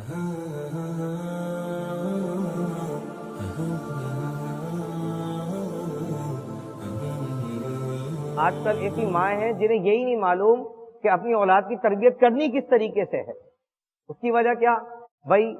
آج کل ایسی مائیں ہیں جنہیں یہی نہیں معلوم کہ اپنی اولاد کی تربیت کرنی کس طریقے سے ہے. اس کی وجہ کیا؟ بھائی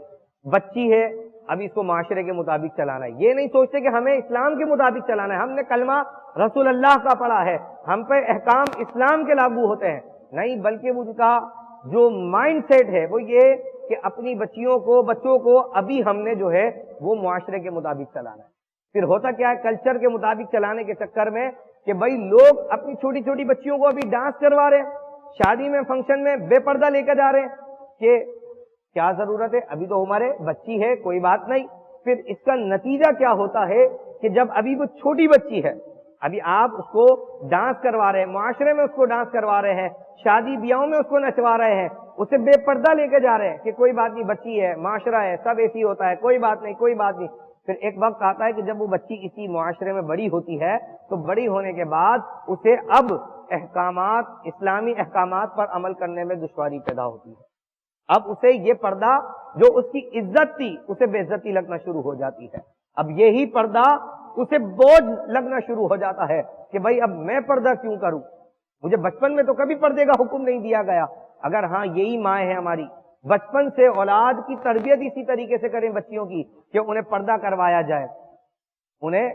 بچی ہے، ابھی اس کو معاشرے کے مطابق چلانا ہے. یہ نہیں سوچتے کہ ہمیں اسلام کے مطابق چلانا ہے. ہم نے کلمہ رسول اللہ کا پڑھا ہے، ہم پہ احکام اسلام کے لاگو ہوتے ہیں. نہیں، بلکہ ان کا جو مائنڈ سیٹ ہے وہ یہ کہ اپنی بچوں کو ابھی ہم نے جو ہے وہ معاشرے کے مطابق چلانا ہے. پھر ہوتا کیا ہے، کلچر کے مطابق چلانے کے چکر میں کہ بھائی لوگ اپنی چھوٹی چھوٹی بچیوں کو ابھی ڈانس کروا رہے ہیں، شادی میں فنکشن میں بے پردہ لے کے جا رہے ہیں کہ کیا ضرورت ہے، ابھی تو ہمارے بچی ہے، کوئی بات نہیں. پھر اس کا نتیجہ کیا ہوتا ہے کہ جب ابھی وہ چھوٹی بچی ہے، ابھی آپ اس کو ڈانس کروا رہے ہیں، معاشرے میں اس کو ڈانس کروا رہے ہیں، شادی بیاہوں میں اس کو نچوا رہے ہیں، اسے بے پردہ لے کے جا رہے ہیں کہ کوئی بات نہیں، بچی ہے، معاشرہ ہے، سب ایسی ہوتا ہے، کوئی بات نہیں کوئی بات نہیں. پھر ایک وقت آتا ہے کہ جب وہ بچی اسی معاشرے میں بڑی ہوتی ہے تو بڑی ہونے کے بعد اسے اب اسلامی احکامات پر عمل کرنے میں دشواری پیدا ہوتی ہے. اب اسے یہ پردہ جو اس کی عزت تھی اسے بے عزتی لگنا شروع ہو جاتی ہے. اب یہی پردہ اسے بوجھ لگنا شروع ہو جاتا ہے کہ بھائی اب میں پردہ کیوں کروں، مجھے بچپن میں تو کبھی پردے کا حکم نہیں دیا گیا. اگر ہاں یہی مائیں ہیں ہماری، بچپن سے اولاد کی تربیت اسی طریقے سے کریں بچیوں کی کہ انہیں پردہ کروایا جائے، انہیں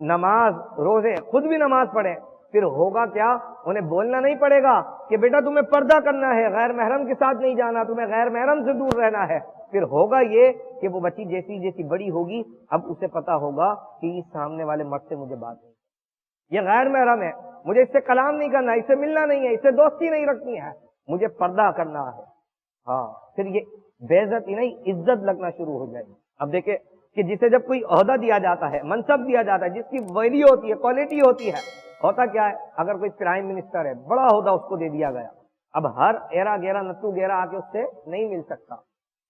نماز روزے خود بھی نماز پڑھیں، پھر ہوگا کیا، انہیں بولنا نہیں پڑے گا کہ بیٹا تمہیں پردہ کرنا ہے، غیر محرم کے ساتھ نہیں جانا، تمہیں غیر محرم سے دور رہنا ہے. پھر ہوگا یہ کہ وہ بچی جیسی جیسی بڑی ہوگی اب اسے پتا ہوگا کہ اس سامنے والے مرد سے مجھے بات نہیں، یہ غیر محرم ہے، مجھے اس سے کلام نہیں کرنا، اس سے ملنا نہیں ہے، اس سے دوستی نہیں رکھنی ہے، مجھے پردہ کرنا ہے. ہاں، پھر یہ بے عزتی نہیں عزت لگنا شروع ہو جائے گی. اب دیکھیں کہ جسے جب کوئی عہدہ دیا جاتا ہے، منصب دیا جاتا ہے، جس کی ویلیو ہوتی ہے، کوالٹی ہوتی ہے، ہوتا کیا ہے، اگر کوئی پرائم منسٹر ہے، بڑا عہدہ اس کو دے دیا گیا، اب ہر ایرا گیرا نتو گیرا آ کے اس سے نہیں مل سکتا.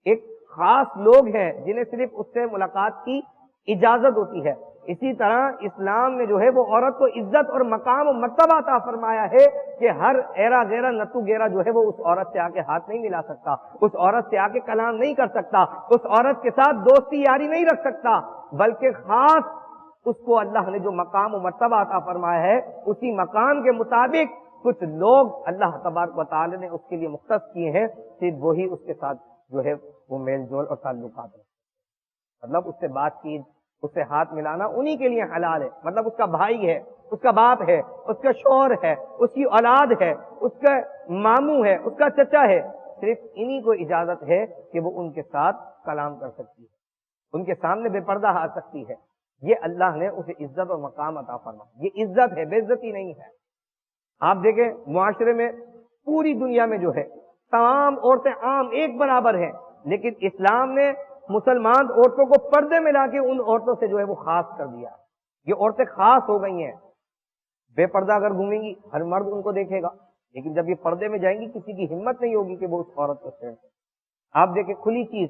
ایک خاص لوگ ہیں جنہیں صرف اس سے ملاقات کی اجازت ہوتی ہے. اسی طرح اسلام نے جو ہے وہ عورت کو عزت اور مقام و مرتبہ عطا فرمایا ہے کہ ہر ایرا گیرا نتو گیرا جو ہے وہ اس عورت سے آ کے ہاتھ نہیں ملا سکتا، اس عورت سے آ کے کلام نہیں کر سکتا، اس عورت کے ساتھ دوستی یاری نہیں رکھ سکتا، بلکہ خاص اس کو اللہ نے جو مقام و مرتبہ عطا فرمایا ہے اسی مقام کے مطابق کچھ لوگ اللہ تبارک و تعالی نے اس کے لیے مختص کیے ہیں، صرف وہی اس کے ساتھ جو ہے وہ میل جول اور تعلقات ہیں. مطلب اس سے بات چیت، اس سے ہاتھ ملانا انہی کے لیے حلال ہے. مطلب اس کا بھائی ہے، اس کا باپ ہے، اس کا شوہر ہے، اس کی اولاد ہے، اس کا ماموں ہے، اس کا چچا ہے، صرف انہی کو اجازت ہے کہ وہ ان کے ساتھ کلام کر سکتی ہے، ان کے سامنے بے پردہ آ سکتی ہے. یہ اللہ نے اسے عزت اور مقام عطا فرمایا. یہ عزت ہے، بے عزتی نہیں ہے. آپ دیکھیں معاشرے میں پوری دنیا میں جو ہے تمام عورتیں عام ایک برابر ہیں، لیکن اسلام نے مسلمان عورتوں کو پردے میں لا کے ان عورتوں سے جو ہے وہ خاص کر دیا. یہ عورتیں خاص ہو گئی ہیں. بے پردہ اگر گھومیں گی ہر مرد ان کو دیکھے گا، لیکن جب یہ پردے میں جائیں گی کسی کی ہمت نہیں ہوگی کہ وہ اس عورت کو چھیڑ. آپ دیکھیں کھلی چیز،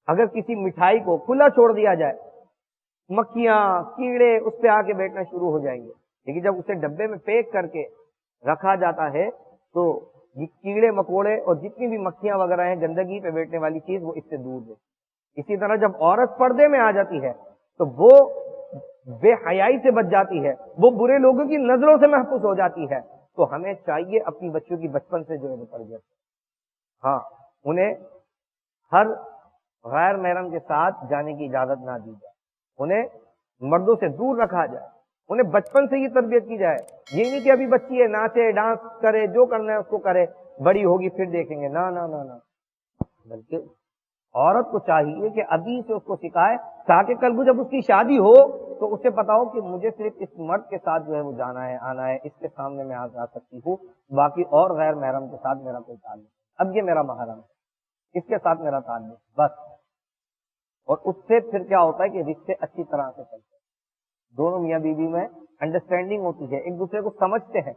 اگر کسی مٹھائی کو کھلا چھوڑ دیا جائے، مکھیاں کیڑے اس پہ آ کے بیٹھنا شروع ہو جائیں گے، لیکن جب اسے ڈبے میں پیک کر کے رکھا جاتا ہے تو یہ کیڑے مکوڑے اور جتنی بھی مکھیاں وغیرہ ہیں گندگی پہ بیٹھنے والی چیز وہ اس سے دور ہے. اسی طرح جب عورت پردے میں آ جاتی ہے تو وہ بے حیائی سے بچ جاتی ہے، وہ برے لوگوں کی نظروں سے محفوظ ہو جاتی ہے. تو ہمیں چاہیے اپنی بچوں کی بچپن سے جو ہے وہ تربیت، ہاں انہیں ہر غیر محرم کے ساتھ جانے کی اجازت نہ دی جائے، انہیں مردوں سے دور رکھا جائے، انہیں بچپن سے یہ تربیت کی جائے. یہ نہیں کہ ابھی بچی ہے ناچے ڈانس کرے جو کرنا ہے اس کو کرے، بڑی ہوگی پھر دیکھیں گے، نہ نہ نہ نہ. بلکہ عورت کو چاہیے کہ ابھی سے اس کو سکھائے تاکہ کل کو جب اس کی شادی ہو تو اسے پتا ہو کہ مجھے صرف اس مرد کے ساتھ جو ہے وہ جانا ہے آنا ہے، اس کے سامنے میں آ سکتی ہوں، باقی اور غیر محرم کے ساتھ میرا کوئی تعلق نہیں. اب یہ میرا محرم ہے، اس کے ساتھ میرا تعلق بس. اور اس سے پھر کیا ہوتا ہے کہ رشتے اچھی طرح سے چلتے ہیں، دونوں میاں بیوی میں انڈرسٹینڈنگ ہوتی ہے، ایک دوسرے کو سمجھتے ہیں.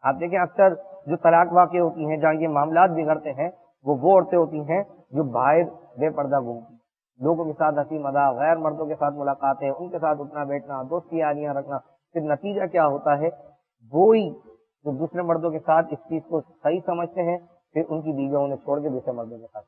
آپ دیکھیں اکثر جو طلاق واقع ہوتی ہیں جہاں یہ معاملات بگڑتے ہیں وہ عورتیں ہوتی ہیں جو باہر بے پردہ گھومتی ہیں، لوگوں کے ساتھ ہنسی مذاق، غیر مردوں کے ساتھ ملاقاتیں، ان کے ساتھ اٹھنا بیٹھنا، دوستی یاریاں رکھنا. پھر نتیجہ کیا ہوتا ہے، وہی جو دوسرے مردوں کے ساتھ اس چیز کو صحیح سمجھتے ہیں پھر ان کی بیویاں انہیں چھوڑ کے دوسرے مردوں کے ساتھ.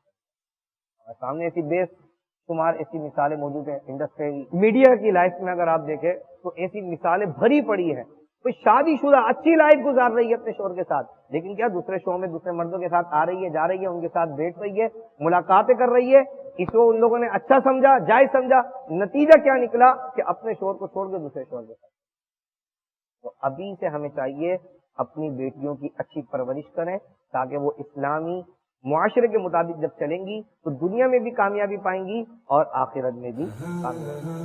سامنے ایسی بے شمار ایسی مثالیں موجود ہیں انڈسٹری میڈیا کی لائف میں، اگر آپ دیکھیں تو ایسی مثالیں بھری پڑی ہیں. کوئی شادی شدہ اچھی لائف گزار رہی ہے اپنے شوہر کے ساتھ، لیکن کیا دوسرے شو میں دوسرے مردوں کے ساتھ آ رہی ہے، جا رہی ہے، ان کے ساتھ بیٹھ رہی ہے، ملاقاتیں کر رہی ہے. اس کو ان لوگوں نے اچھا سمجھا، جائز سمجھا، نتیجہ کیا نکلا کہ اپنے شوہر کو چھوڑ کے دوسرے شوہر کے ساتھ. تو ابھی سے ہمیں چاہیے اپنی بیٹیوں کی اچھی پرورش کریں تاکہ وہ اسلامی معاشرے کے مطابق جب چلیں گی تو دنیا میں بھی کامیابی پائیں گی اور آخرت میں بھی کامیابی.